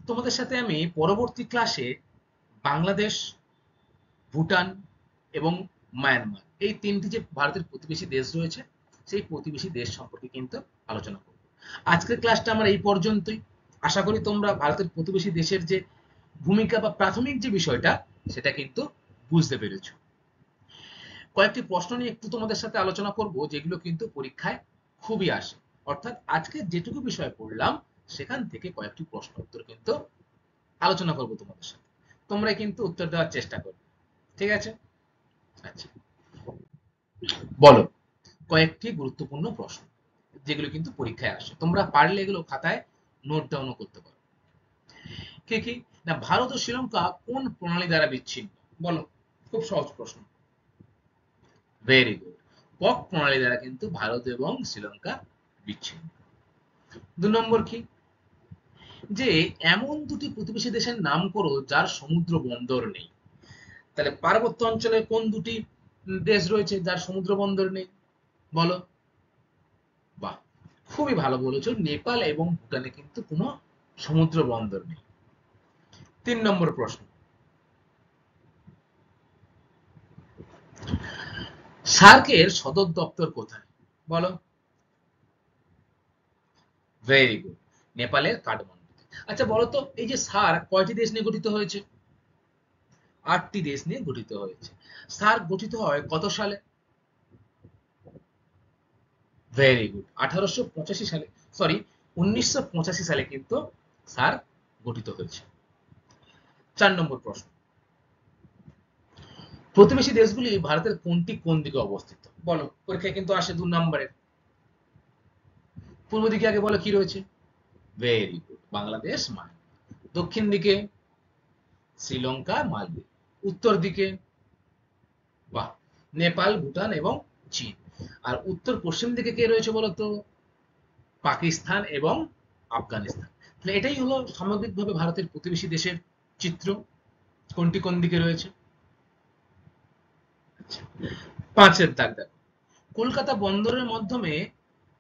তোমাদের সাথে আমি পরবর্তী ক্লাসে বাংলাদেশ, ভুটান এবং মায়ানমার, এই তিনটি যে ভারতের প্রতিবেশী দেশ রয়েছে, সেই প্রতিবেশী দেশ সম্পর্কে কিন্তু আলোচনা করব। আজকের ক্লাসটা আমার এই পর্যন্তই। আশা করি তোমরা ভারতের প্রতিবেশী দেশের যে ভূমিকা বা প্রাথমিক যে বিষয়টা, সেটা কিন্তু বুঝতে পেরেছো। কয়েকটি প্রশ্ন নিয়ে একটু তোমাদের সাথে আলোচনা করব, যেগুলো কিন্তু পরীক্ষায় খুবই আসে। অর্থাৎ আজকে যেটুকু বিষয় পড়লাম সেখান থেকে কয়েকটি প্রশ্ন উত্তর কিন্তু আলোচনা করব তোমাদের সাথে। তোমরা কিন্তু উত্তর দেওয়ার চেষ্টা করবে। ঠিক আছে? আচ্ছা, বলো কয়েকটি গুরুত্বপূর্ণ প্রশ্ন, যেগুলো কিন্তু পরীক্ষায় আসে। তোমরা পারলে এগুলো খাতায় নোট ডাউনও করতে পারো। কি কি? না, ভারত ও শ্রীলঙ্কা কোন প্রণালী দ্বারা বিচ্ছিন্ন? বলো, খুব সহজ প্রশ্ন। Very good. কক প্রণালী দ্বারা কিন্তু ভারত এবং শ্রীলঙ্কা বিচ্ছিন্ন। 2 নম্বর কি, যে এমন দুটি প্রতিবেশী দেশের নাম করো যার সমুদ্র বন্দর নেই। তাহলে পার্বত্য অঞ্চলে কোন দুটি দেশ রয়েছে যার সমুদ্র বন্দর নেই, বলো? বাহ, খুবই ভালো বলেছো, নেপাল এবং ভুটানে কিন্তু কোনো সমুদ্র বন্দর নেই। 3 নম্বর প্রশ্ন, সার্কের সদর দপ্তর কোথায়, বলো? ভেরি গুড, নেপালের কাঠমান্ডু। আচ্ছা বলো তো, এই যে সার্ক কয়টি দেশ নিয়ে গঠিত হয়েছে? 8টি দেশ নিয়ে গঠিত হয়েছে। সার্ক গঠিত হয় কত সালে? ভেরি গুড, 1885 সালে, সরি 1985 সালে কিন্তু সার্ক গঠিত হয়েছে। 4 নম্বর প্রশ্ন, প্রতিবেশী দেশগুলি ভারতের কোনটি কোন দিকে অবস্থিত, বলো? পরীক্ষায় কিন্তু আসে 2 নম্বরের। পূর্ব দিকে আগে বলো কি রয়েছে? Very good, Bangladesh Myanmar. দক্ষিণ দিকে শ্রীলঙ্কা মালদ্বীপ। উত্তর দিকে বাহ, নেপাল ভুটান এবং চীন। আর উত্তর পশ্চিম দিকে কে রয়েছে বলতো? পাকিস্তান এবং আফগানিস্তান। তাহলে এটাই হলো সামগ্রিকভাবে ভারতের প্রতিবেশী দেশের চিত্র, কোনটি কোন দিকে রয়েছে। আচ্ছা, 5-এর দাগ দেখো, কলকাতা বন্দরের মাধ্যমে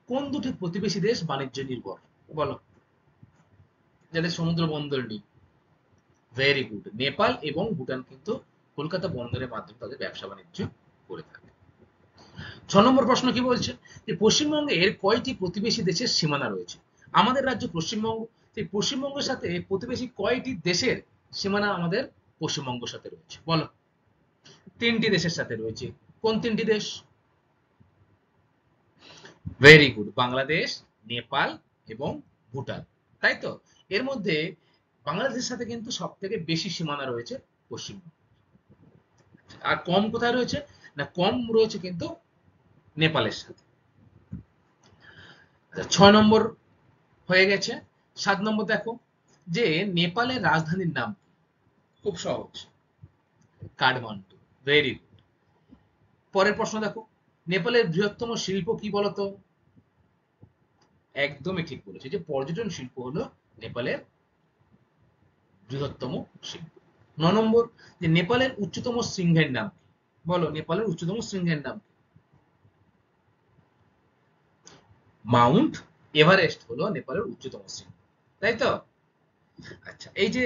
কোন দুটি প্রতিবেশী দেশ বাণিজ্য নির্ভর, বলো? যাদের সমুদ্র বন্দর নেই। ভেরি গুড, নেপাল এবং ভুটান কিন্তু কলকাতা বন্দরের মাধ্যমে তাদের ব্যবসা বাণিজ্য করে থাকে। 6 নম্বর প্রশ্ন কি বলছে, যে পশ্চিমবঙ্গের কয়টি প্রতিবেশী দেশের সীমানা রয়েছে? আমাদের রাজ্য পশ্চিমবঙ্গ, সেই পশ্চিমবঙ্গের সাথে প্রতিবেশী কয়টি দেশের সীমানা আমাদের পশ্চিমবঙ্গের সাথে রয়েছে, বলো? 3টি দেশের সাথে রয়েছে। কোন 3টি দেশ? ভেরি গুড, বাংলাদেশ, নেপাল এবং ভুটান, তাই তো? এর মধ্যে বাংলাদেশের সাথে কিন্তু সব থেকে বেশি সীমানা রয়েছে পশ্চিমবঙ্গ। আর কম কোথায় রয়েছে? না, কম রয়েছে কিন্তু নেপালের সাথে। 6 নম্বর হয়ে গেছে। 7 নম্বর দেখো, যে নেপালের রাজধানীর নাম কি? খুব সহজ, কাঠমান্ডু। Very good. পরের প্রশ্ন দেখো, নেপালের বৃহত্তম শিল্প কি বলতো? একদমই ঠিক বলেছে, যে পর্যটন শিল্প হলো নেপালের বৃহত্তম শিল্প। 9 নম্বর, যে নেপালের উচ্চতম শৃঙ্গের নাম কি? বলো, নেপালের উচ্চতম শৃঙ্গের নাম কি? মাউন্ট এভারেস্ট হলো নেপালের উচ্চতম শৃঙ্গ, তাই তো? আচ্ছা, এই যে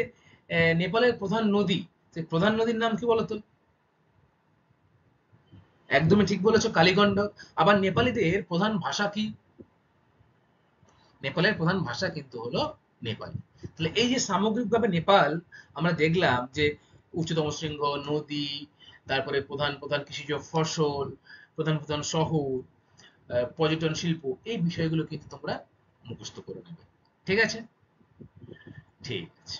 নেপালের প্রধান নদী, সেই প্রধান নদীর নাম কি বলতো? একদমই ঠিক বলেছো, কালীগন্ডক। আবার নেপালিদের প্রধান ভাষা কি? নেপালের প্রধান ভাষা কিন্তু হলো নেপালি। তাহলে এই যে সামগ্রিকভাবে নেপাল আমরা দেখলাম, যে উচ্চতম শৃঙ্গ, নদী, তারপরে প্রধান প্রধান কৃষিজ ফসল, প্রধান প্রধান শহর, পর্যটন শিল্প, এই বিষয়গুলো কিন্তু তোমরা মুখস্থ করে নেবে। ঠিক আছে? ঠিক আছে,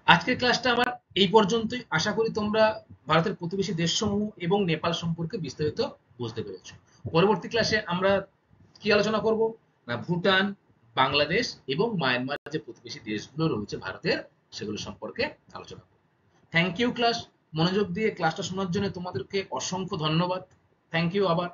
আজকের ক্লাসটা আমার এই পর্যন্তই। আশা করি তোমরা ভারতের প্রতিবেশী দেশসমূহ এবং নেপাল সম্পর্কে বিস্তারিত বুঝতে পেরেছো। পরবর্তী ক্লাসে আমরা কি আলোচনা করব? না, ভুটান, বাংলাদেশ এবং মায়ানমার যে প্রতিবেশী দেশগুলো রয়েছে ভারতের, সেগুলো সম্পর্কে আলোচনা করব। থ্যাংক ইউ ক্লাস, মনোযোগ দিয়ে ক্লাসটা শোনার জন্য তোমাদেরকে অসংখ্য ধন্যবাদ। থ্যাংক ইউ আবার।